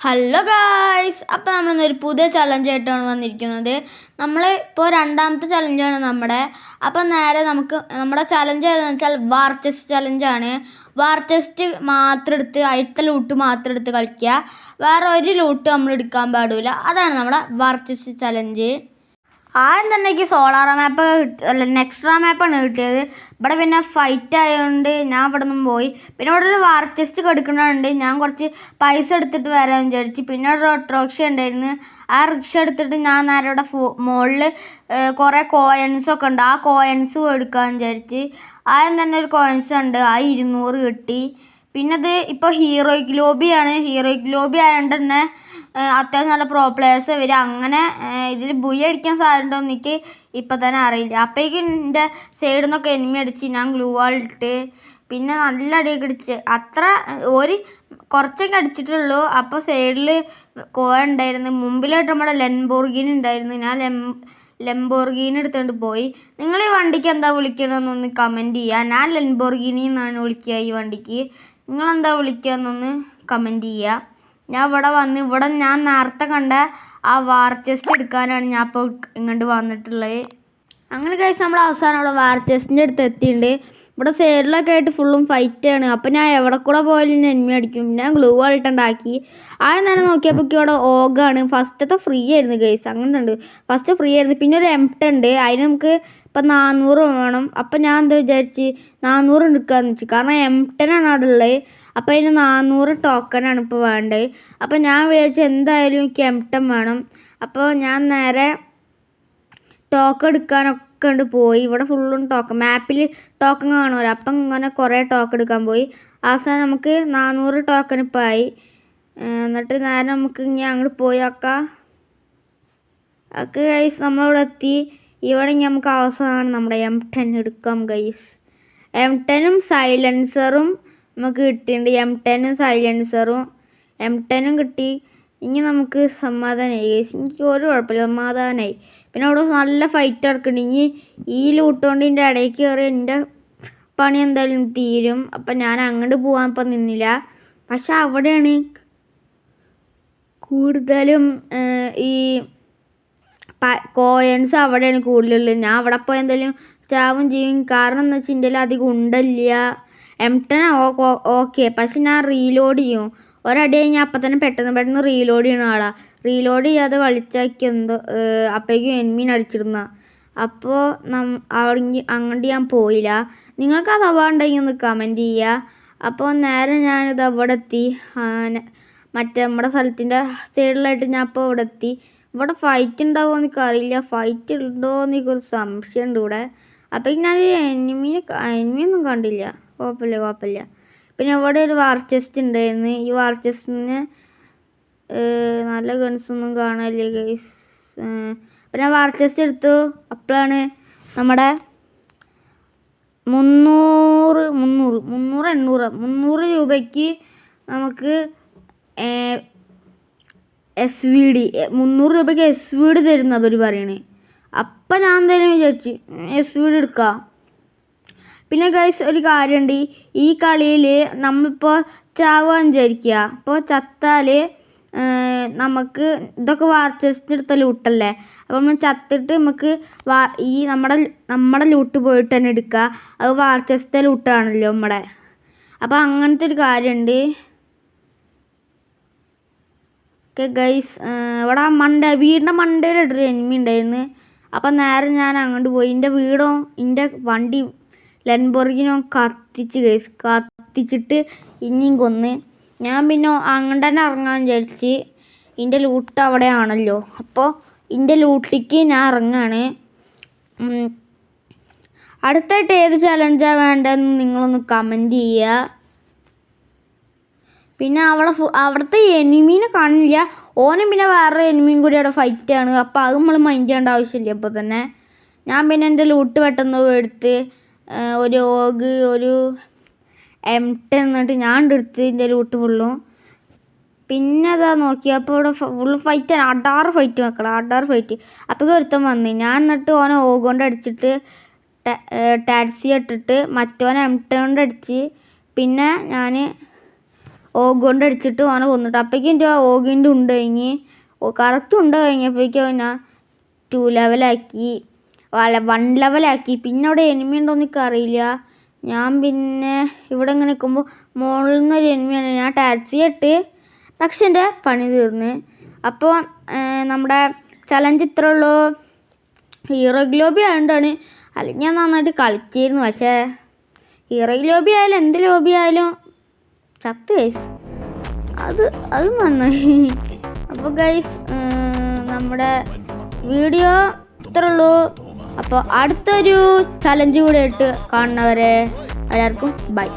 Hello guys, അപ്പോൾ നമ്മളിന്നൊരു പുതിയ ചലഞ്ചായിട്ടാണ് വന്നിരിക്കുന്നത്. ഇപ്പോൾ രണ്ടാമത്തെ ചലഞ്ചാണ് നമ്മുടെ. അപ്പം നേരെ നമ്മുടെ ചലഞ്ച് ഏതാണെന്ന് വെച്ചാൽ വാർ ചെസ്റ്റ് ചലഞ്ചാണ്. വാർ ചെസ്റ്റ് മാത്രം എടുത്ത് അതിലത്തെ ലൂട്ട് മാത്രം എടുത്ത് കളിക്കുക. വേറെ ഒരു ലൂട്ട് നമ്മൾ എടുക്കാൻ പാടില്ല. അതാണ് നമ്മുടെ വാർ ചെസ്റ്റ് ചലഞ്ച്. ആദ്യം തന്നെ എനിക്ക് സോളാർ മാപ്പ് നെക്സ്ട്രാ മാപ്പാണ് കിട്ടിയത്. ഇവിടെ പിന്നെ ഫൈറ്റ് ആയതുകൊണ്ട് ഞാൻ ഇവിടെ നിന്നും പോയി. പിന്നെ ഇവിടെ ഒരു വാർ ചെസ്റ്റ് കൊടുക്കുന്നുണ്ട്. ഞാൻ കുറച്ച് പൈസ എടുത്തിട്ട് വരാൻ വിചാരിച്ചു. പിന്നെ ഒരു ഓട്ടോറിക്ഷ ഉണ്ടായിരുന്നു. ആ റിക്ഷ എടുത്തിട്ട് ഞാൻ നേരെ ഇവിടെ മുകളിൽ കുറേ കോയിൻസൊക്കെ ഉണ്ട്. ആ കോയിൻസ് എടുക്കാൻ വിചാരിച്ച് ആദ്യം തന്നെ ഒരു കോയിൻസ് ഉണ്ട്. ആ 200 കിട്ടി. പിന്നെ ഇത് ഇപ്പോൾ ഹീറോയിക് ലോബിയാണ്. ഹീറോയിക് ലോബി ആയതുകൊണ്ട് തന്നെ അത്യാവശ്യം നല്ല പ്രോ പ്ലേയേഴ്സ് വരും. അങ്ങനെ ഇതിൽ ബുയ അടിക്കാൻ സാധ്യത എനിക്ക് ഇപ്പം തന്നെ അറിയില്ല. അപ്പോഴേക്കും എൻ്റെ സൈഡിൽ നിന്നൊക്കെ എനിമി അടിച്ച് ഞാൻ ഗ്ലൂ വാൾ ഇട്ട് പിന്നെ നല്ല അടിയൊക്കെ അടിച്ച് കുറച്ചൊക്കെ അടിച്ചിട്ടുള്ളൂ. അപ്പോൾ സൈഡിൽ കോയ ഉണ്ടായിരുന്നു. മുമ്പിലായിട്ട് നമ്മുടെ ലെംബോർഗിനി ഉണ്ടായിരുന്നു. ഞാൻ ലെംബോർഗിനി എടുത്തുകൊണ്ട് പോയി. നിങ്ങൾ ഈ വണ്ടിക്ക് എന്താ വിളിക്കണമെന്നൊന്ന് കമൻറ്റ് ചെയ്യുക. ഞാൻ ലെംബോർഗിനി എന്നാണ് വിളിക്കുക ഈ വണ്ടിക്ക്. നിങ്ങളെന്താ വിളിക്കുക എന്നൊന്ന് കമൻറ്റ് ചെയ്യുക. ഞാൻ ഇവിടെ ഞാൻ നേരത്തെ കണ്ട ആ വാർ ചെസ്റ്റ് എടുക്കാനാണ് ഞാൻ ഇപ്പോൾ ഇങ്ങോട്ട് വന്നിട്ടുള്ളത്. അങ്ങനെ കഴിച്ച് നമ്മൾ അവസാനം അവിടെ വാർ ചെസ്റ്റിൻ്റെ അടുത്ത് എത്തിയിട്ടുണ്ട്. ഇവിടെ സൈഡിലൊക്കെ ആയിട്ട് ഫുള്ളും ഫൈറ്റാണ്. അപ്പോൾ ഞാൻ എവിടെ കൂടെ പോയാലും എനിമി അടിക്കും. ഞാൻ ഗ്ലൂ വാളിട്ടുണ്ടാക്കി. ആദ്യം തന്നെ നോക്കിയപ്പോൾ ഇവിടെ ഓഗാണ്. ഫസ്റ്റത്തെ ഫ്രീ ആയിരുന്നു ഗൈസ്. അങ്ങനെ ഉണ്ട്, ഫസ്റ്റ് ഫ്രീ ആയിരുന്നു. പിന്നെ ഒരു M10 ഉണ്ട്. അതിന് നമുക്ക് ഇപ്പം 400 വേണം. അപ്പം ഞാൻ എന്താ വിചാരിച്ച് 400 എടുക്കാമെന്ന് വെച്ചു. കാരണം M10 ആണ് അവിടെ ഉള്ളത്. അപ്പോൾ അതിന് 400 ടോക്കനാണ് ഇപ്പോൾ വേണ്ടത്. അപ്പോൾ ഞാൻ വിചാരിച്ചു എന്തായാലും എനിക്ക് M10 വേണം. അപ്പോൾ ഞാൻ നേരെ ടോക്കൺ എടുക്കാനൊക്കെ ഉണ്ട് പോയി. ഇവിടെ ഫുള്ളും ടോക്കൺ, മാപ്പിൽ ടോക്കൺ കാണുമല്ലോ. അപ്പം ഇങ്ങനെ കുറേ ടോക്കൺ എടുക്കാൻ പോയി. അവസാനം നമുക്ക് 400 ടോക്കൺ ഇപ്പോൾ ആയി. എന്നിട്ട് നേരെ നമുക്ക് ഇനി അങ്ങോട്ട് പോയി നോക്കാം. ഗൈസ് നമ്മളിവിടെ എത്തി. ഇവിടെ ഇനി നമുക്ക് അവസാനം നമ്മുടെ M10 എടുക്കാം ഗൈസ്. M10ഉം സൈലൻസറും നമുക്ക് കിട്ടിയിട്ടുണ്ട്. M10ഉം സൈലൻസറും M10ഉം കിട്ടി. ഇനി നമുക്ക് സമാധാനമായി ഗൈസ്. എനിക്ക് ഒരു കുഴപ്പമില്ല, സമാധാനമായി. പിന്നെ അവിടെ നല്ല ഫൈറ്റ് നടക്കുന്നുണ്ട്. ഇനി ഈ ലൂട്ടുകൊണ്ട് എൻ്റെ ഇടയ്ക്ക് കയറി എൻ്റെ പണി എന്തായാലും തീരും. അപ്പം ഞാൻ അങ്ങോട്ട് പോകാൻ ഇപ്പം നിന്നില്ല. പക്ഷെ അവിടെയാണ് കൂടുതലും ഈ കോയിൻസ് അവിടെയാണ് കൂടുതലുള്ളത്. ഞാൻ അവിടെ പോയി എന്തായാലും ചാവും ചെയ്യും. കാരണം എന്താ വെച്ചാൽ എൻ്റെ അധികം ഉണ്ടല്ല. M10 ഓക്കെ, പക്ഷെ ഞാൻ റീലോഡ് ചെയ്യും. ഒരടി കഴിഞ്ഞാൽ അപ്പം തന്നെ പെട്ടെന്ന് റീലോഡ് ചെയ്യുന്ന ആളാണ്. റീലോഡ് ചെയ്യാതെ കളിച്ചാക്കി എന്തോ അപ്പോഴേക്കും എനിമീൻ അടിച്ചിരുന്ന. അപ്പോൾ അങ്ങോട്ട് ഞാൻ പോയില്ല. നിങ്ങൾക്ക് അത് ഉണ്ടെങ്കിൽ ഒന്ന് കമൻറ്റ് ചെയ്യുക. അപ്പോൾ നേരെ ഞാനിത് അവിടെ എത്തി. മറ്റേ നമ്മുടെ സ്ഥലത്തിൻ്റെ സൈഡിലായിട്ട് ഞാൻ അപ്പോൾ ഇവിടെ എത്തി. ഇവിടെ ഫൈറ്റ് ഉണ്ടാവുമോ എന്നൊക്കെ അറിയില്ല. ഫൈറ്റ് ഉണ്ടോ എന്നൊരു സംശയമുണ്ട് ഇവിടെ. അപ്പോൾ ഞാൻ എനിമിയൊന്നും കണ്ടില്ല. കുഴപ്പമില്ല. പിന്നെ ഇവിടെ ഒരു വാർ ചെസ്റ്റ് ഉണ്ടായിരുന്നു. ഈ വാർ ചെസ്റ്റിന് നല്ല ഗൺസൊന്നും കാണാനില്ല ഗൈസ്. പിന്നെ വാർ ചെസ്റ്റ് എടുത്തു. അപ്പോഴാണ് നമ്മുടെ 300 രൂപയ്ക്ക് നമുക്ക് SVD 300 രൂപയ്ക്ക് SVD തരുന്ന അവർ പറയണേ. അപ്പം ഞാൻ എന്തായാലും വിചാരിച്ചു SVD എടുക്കാം. പിന്നെ ഗൈസ് ഒരു കാര്യമുണ്ട്, ഈ കളിയിൽ നമ്മളിപ്പോൾ ചാവാൻ വിചാരിക്കുക. അപ്പോൾ ചത്താൽ നമുക്ക് ഇതൊക്കെ വാർ ചെസ്റ്റ് എടുത്ത ലൂട്ടല്ലേ. അപ്പോൾ നമ്മൾ ചത്തിട്ട് നമുക്ക് നമ്മുടെ ലൂട്ട് പോയിട്ട് തന്നെ എടുക്കുക. അത് വാർ ചെസ്റ്റ് ലൂട്ടാണല്ലോ നമ്മുടെ. അപ്പോൾ അങ്ങനത്തെ ഒരു കാര്യമുണ്ട്. ഓക്കെ ഗൈസ്, ഇവിടെ വീടിൻ്റെ മണ്ടയിലിട്ടൊരു എനിമി ഉണ്ടായിരുന്നു. അപ്പം നേരെ ഞാൻ അങ്ങോട്ട് പോയി. എൻ്റെ വണ്ടി ലെംബോർഗിനി കത്തിച്ചിട്ട് ഇനിയും കൊന്ന്. ഞാൻ പിന്നെ അങ്ങോട്ട് തന്നെ ഇറങ്ങാൻ വിചാരിച്ച്. എൻ്റെ ലൂട്ട് അവിടെ ആണല്ലോ. അപ്പോൾ എൻ്റെ ലൂട്ടിക്ക് ഞാൻ ഇറങ്ങാണ്. അടുത്തായിട്ട് ഏത് ചലഞ്ചാണ് വേണ്ടതെന്ന് നിങ്ങളൊന്ന് കമൻറ്റ് ചെയ്യുക. പിന്നെ അവിടുത്തെ എനിമീനെ കാണില്ല. ഓനും പിന്നെ വേറെ എനിമിയും കൂടി അവിടെ ഫൈറ്റാണ്. അപ്പോൾ അത് നമ്മൾ മൈൻഡ് ചെയ്യേണ്ട ആവശ്യമില്ല. അപ്പോൾ തന്നെ ഞാൻ പിന്നെ എൻ്റെ ലൂട്ട് പെട്ടെന്ന് എടുത്ത് ഒരു ഓഗ്, ഒരു M10 എന്നിട്ട് ഞാൻ എടുത്ത് എൻ്റെ ലൂട്ട് ഫുള്ളും. പിന്നെ അതാ നോക്കിയപ്പോൾ ഇവിടെ ഫുള്ള് ഫൈറ്റാണ്. അടാറ് ഫൈറ്റ്. അപ്പോൾ ഒരുത്തൻ വന്ന്. ഞാൻ എന്നിട്ട് ഓനെ ഓഗ് കൊണ്ട് അടിച്ചിട്ട് ടാക്സി ഇട്ടിട്ട് മറ്റോനെ M10 കൊണ്ട് അടിച്ച്. പിന്നെ ഞാൻ ഓഗ് കൊണ്ട് അടിച്ചിട്ട് അവനെ കൊന്നിട്ട് അപ്പോഴേക്കും എൻ്റെ ഓഗിൻ്റെ ഉണ്ട് കഴിഞ്ഞ് കറക്റ്റ് ഉണ്ട് കഴിഞ്ഞപ്പോഴേക്കും ഞാൻ 2 ലെവലാക്കി 1 ലെവലാക്കി. പിന്നെ അവിടെ എനിമി ഉണ്ടോയെന്ന് എനിക്ക് അറിയില്ല. ഞാൻ പിന്നെ ഇവിടെ ഇങ്ങനെ നിൽക്കുമ്പോൾ മുകളിൽ നിന്നൊരു എനിമിയാണ്. ഞാൻ ടാക്സി ഇട്ട് പക്ഷെ എൻ്റെ പണി തീർന്ന്. അപ്പോൾ നമ്മുടെ ചലഞ്ച് ഇത്ര ഉള്ളൂ. ഹീറോ ലോബി ആയതുകൊണ്ടാണ്, അല്ലെങ്കിൽ ഞാൻ നന്നായിട്ട് കളിച്ചിരുന്നു. പക്ഷേ ഹീറോ ലോബി ആയാലും എന്ത് ലോബി ആയാലും ചത്ത് ഗൈസ്, അത് നന്നായി. അപ്പോൾ ഗൈസ് നമ്മുടെ വീഡിയോ ഇത്ര ഉള്ളൂ. അപ്പോൾ അടുത്തൊരു ചലഞ്ച് കൂടെ ഇട്ട് കാണുന്നവരെ എല്ലാവർക്കും ബൈ.